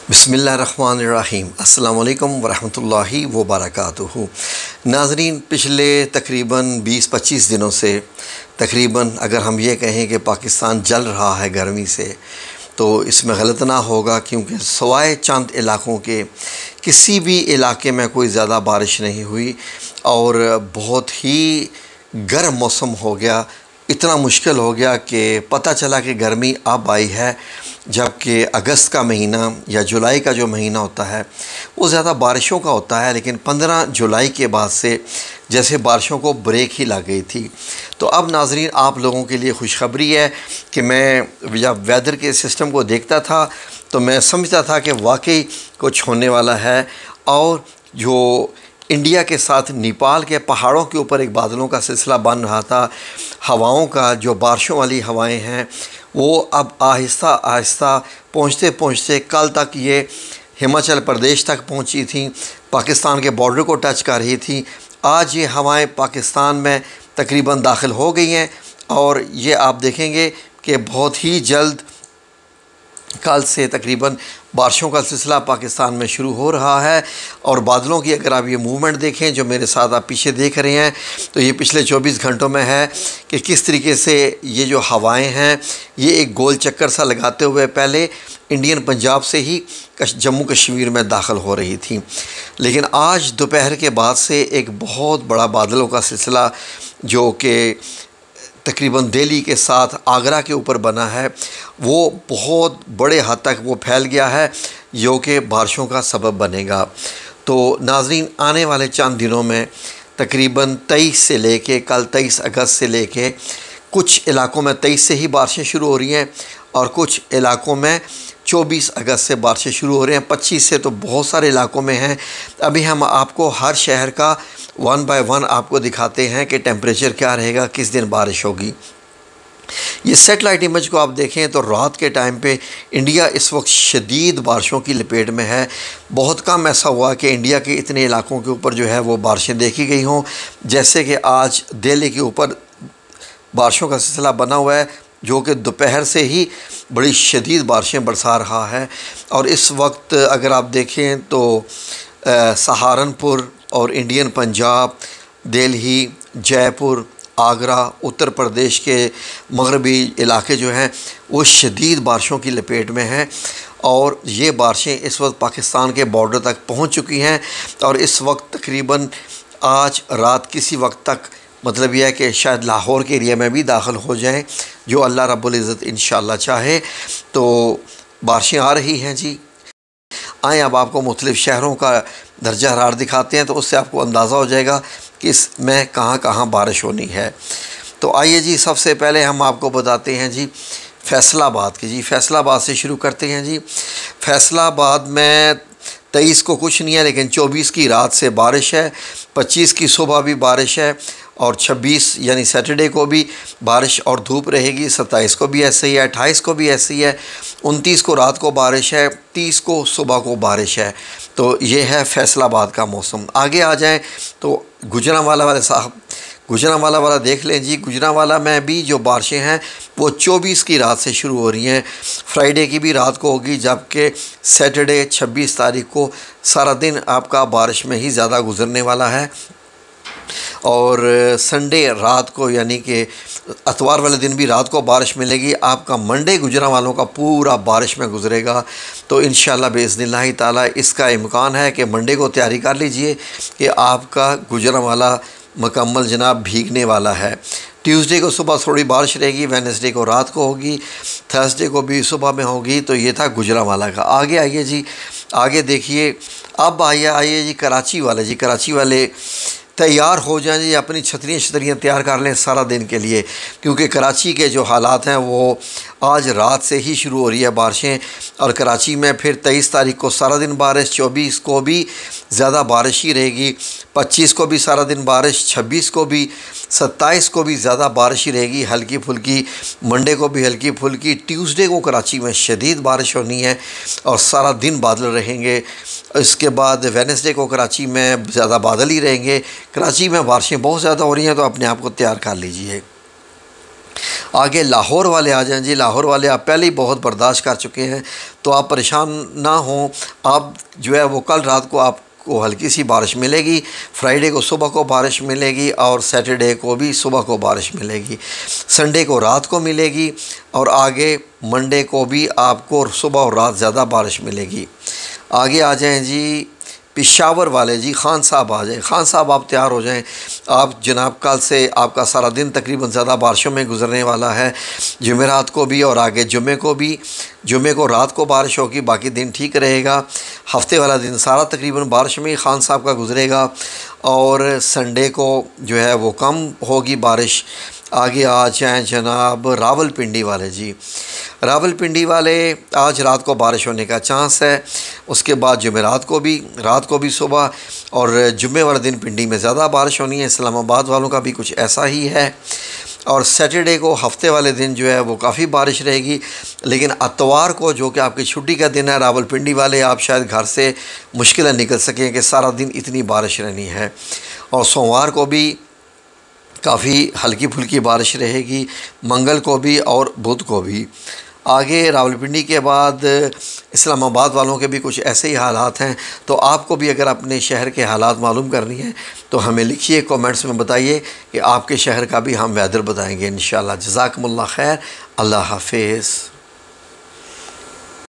बिस्मिल्लाहिर्रहमानिर्रहीम अस्सलाम वालेकुम वरहमतुल्लाहि वबरकातुहू। नाज़रीन, पिछले तकरीबन 20-25 दिनों से तकरीबन अगर हम ये कहें कि पाकिस्तान जल रहा है गर्मी से, तो इसमें गलत ना होगा, क्योंकि सवाए चंद इलाक़ों के किसी भी इलाके में कोई ज़्यादा बारिश नहीं हुई और बहुत ही गर्म मौसम हो गया। इतना मुश्किल हो गया कि पता चला कि गर्मी अब आई है, जबकि अगस्त का महीना या जुलाई का जो महीना होता है वो ज़्यादा बारिशों का होता है, लेकिन 15 जुलाई के बाद से जैसे बारिशों को ब्रेक ही लग गई थी। तो अब नाज़रीन, आप लोगों के लिए खुशखबरी है कि मैं जब वेदर के सिस्टम को देखता था तो मैं समझता था कि वाकई कुछ होने वाला है। और जो इंडिया के साथ नेपाल के पहाड़ों के ऊपर एक बादलों का सिलसिला बन रहा था, हवाओं का, जो बारिशों वाली हवाएं हैं वो अब आहिस्ता आहिस्ता पहुँचते पहुँचते कल तक ये हिमाचल प्रदेश तक पहुँची थी, पाकिस्तान के बॉर्डर को टच कर रही थी। आज ये हवाएं पाकिस्तान में तकरीबन दाखिल हो गई हैं और ये आप देखेंगे कि बहुत ही जल्द कल से तकरीबन बारिशों का सिलसिला पाकिस्तान में शुरू हो रहा है। और बादलों की अगर आप ये मूवमेंट देखें जो मेरे साथ आप पीछे देख रहे हैं, तो ये पिछले 24 घंटों में है कि किस तरीके से ये जो हवाएं हैं ये एक गोल चक्कर सा लगाते हुए पहले इंडियन पंजाब से ही जम्मू कश्मीर में दाखिल हो रही थी, लेकिन आज दोपहर के बाद से एक बहुत बड़ा बादलों का सिलसिला जो कि तकरीबन दिल्ली के साथ आगरा के ऊपर बना है, वो बहुत बड़े हद तक वो फैल गया है, जो कि बारिशों का सबब बनेगा। तो नाज़रीन, आने वाले चंद दिनों में तकरीबन 23 से लेके कल 23 अगस्त से लेके कुछ इलाकों में 23 से ही बारिशें शुरू हो रही हैं और कुछ इलाकों में 24 अगस्त से बारिशें शुरू हो रही हैं। 25 से तो बहुत सारे इलाकों में हैं। अभी हम आपको हर शहर का 1 बाय 1 आपको दिखाते हैं कि टेम्परेचर क्या रहेगा, किस दिन बारिश होगी। ये सेटेलाइट इमेज को आप देखें तो रात के टाइम पे इंडिया इस वक्त शदीद बारिशों की लपेट में है। बहुत कम ऐसा हुआ कि इंडिया के इतने इलाकों के ऊपर जो है वो बारिशें देखी गई हों, जैसे कि आज दिल्ली के ऊपर बारिशों का सिलसिला बना हुआ है, जो कि दोपहर से ही बड़ी शदीद बारिशें बरसा रहा है। और इस वक्त अगर आप देखें तो सहारनपुर और इंडियन पंजाब, दिल्ली, जयपुर, आगरा, उत्तर प्रदेश के मगरबी इलाके जो हैं वो शदीद बारिशों की लपेट में हैं और ये बारिशें इस वक्त पाकिस्तान के बॉर्डर तक पहुंच चुकी हैं। और इस वक्त तकरीबन आज रात किसी वक्त तक मतलब यह है कि शायद लाहौर के एरिया में भी दाखिल हो जाएं, जो अल्लाह रब्बुल इज़्ज़त इंशाअल्लाह चाहे। तो बारिशें आ रही हैं जी। आएँ अब आपको मुख्तलिफ़ शहरों का दर्जा हरारत दिखाते हैं, तो उससे आपको अंदाज़ा हो जाएगा कि इसमें कहाँ कहाँ बारिश होनी है। तो आइए जी, सबसे पहले हम आपको बताते हैं जी फैसलाबाद की। जी फैसलाबाद से शुरू करते हैं जी। फैसलाबाद में 23 को कुछ नहीं है, लेकिन 24 की रात से बारिश है, 25 की सुबह भी बारिश है और 26 यानी सैटरडे को भी बारिश और धूप रहेगी, 27 को भी ऐसे ही है, 28 को भी ऐसे ही है, 29 को रात को बारिश है, 30 को सुबह को बारिश है। तो ये है फैसलाबाद का मौसम। आगे आ जाएं तो गुजरांवाला वाले साहब, गुजरांवाला वाला देख लें जी। गुजरांवाला में भी जो बारिशें हैं वो 24 की रात से शुरू हो रही हैं, फ्राइडे की भी रात को होगी, जबकि सैटरडे 26 तारीख को सारा दिन आपका बारिश में ही ज़्यादा गुजरने वाला है। और संडे रात को यानी कि इतवार वाले दिन भी रात को बारिश मिलेगी। आपका मंडे गुजरांवालों का पूरा बारिश में गुजरेगा। तो इंशाअल्लाह बिइज़्निल्लाह ताला इसका इम्कान है कि मंडे को तैयारी कर लीजिए कि आपका गुजरांवाला मुकम्मल जनाब भीगने वाला है। ट्यूसडे को सुबह थोड़ी बारिश रहेगी, वेडनेसडे को रात को होगी, थर्सडे को भी सुबह में होगी। तो ये था गुजरांवाला का। आगे आइए जी, आगे देखिए। अब आइए जी कराची वाले। जी कराची वाले तैयार हो जाएं जी, अपनी छतरियाँ तैयार कर लें सारा दिन के लिए, क्योंकि कराची के जो हालात हैं वो आज रात से ही शुरू हो रही है बारिशें। और कराची में फिर 23 तारीख को सारा दिन बारिश, 24 को भी ज़्यादा बारिश ही रहेगी, 25 को भी सारा दिन बारिश, 26 को भी, 27 को भी ज़्यादा बारिश ही रहेगी हल्की फुल्की, मंडे को भी हल्की फुल्की। ट्यूसडे को कराची में शदीद बारिश होनी है और सारा दिन बादल रहेंगे। इसके बाद वेडनेसडे को कराची में ज़्यादा बादल ही रहेंगे। कराची में बारिशें बहुत ज़्यादा हो रही हैं, तो अपने आप को तैयार कर लीजिए। आगे लाहौर वाले आ जाएं जी। लाहौर वाले आप पहले ही बहुत बर्दाश्त कर चुके हैं, तो आप परेशान ना हों। आप जो है वो कल रात को आपको हल्की सी बारिश मिलेगी, फ्राइडे को सुबह को बारिश मिलेगी और सैटरडे को भी सुबह को बारिश मिलेगी, संडे को रात को मिलेगी और आगे मंडे को भी आपको सुबह और रात ज़्यादा बारिश मिलेगी। आगे आ जाएं जी पेशावर वाले जी। खान साहब आ जाएं। खान साहब आप तैयार हो जाएं। आप जनाब कल से आपका सारा दिन तकरीबन ज़्यादा बारिशों में गुजरने वाला है, जुमेरात को भी और आगे जुमे को भी। जुमे को रात को बारिश होगी, बाकी दिन ठीक रहेगा। हफ्ते वाला दिन सारा तकरीबन बारिश में ही खान साहब का गुजरेगा और संडे को जो है वो कम होगी बारिश। आगे आ जाएँ जनाब रावलपिंडी वाले जी। रावलपिंडी वाले आज रात को बारिश होने का चांस है। उसके बाद जुमेरात को भी रात को भी सुबह और जुमे वाले दिन पिंडी में ज़्यादा बारिश होनी है। इस्लामाबाद वालों का भी कुछ ऐसा ही है। और सैटरडे को हफ्ते वाले दिन जो है वो काफ़ी बारिश रहेगी, लेकिन अतवार को जो कि आपकी छुट्टी का दिन है, रावलपिंडी वाले आप शायद घर से मुश्किल निकल सकें कि सारा दिन इतनी बारिश रहनी है। और सोमवार को भी काफ़ी हल्की फुल्की बारिश रहेगी, मंगल को भी और बुध को भी। आगे रावलपिंडी के बाद इस्लामाबाद वालों के भी कुछ ऐसे ही हालात हैं। तो आपको भी अगर अपने शहर के हालात मालूम करनी है तो हमें लिखिए, कमेंट्स में बताइए कि आपके शहर का भी हम वेदर बताएंगे इंशाअल्लाह। जज़ाकुमुल्लाह खैर। अल्लाह हाफ़िज़।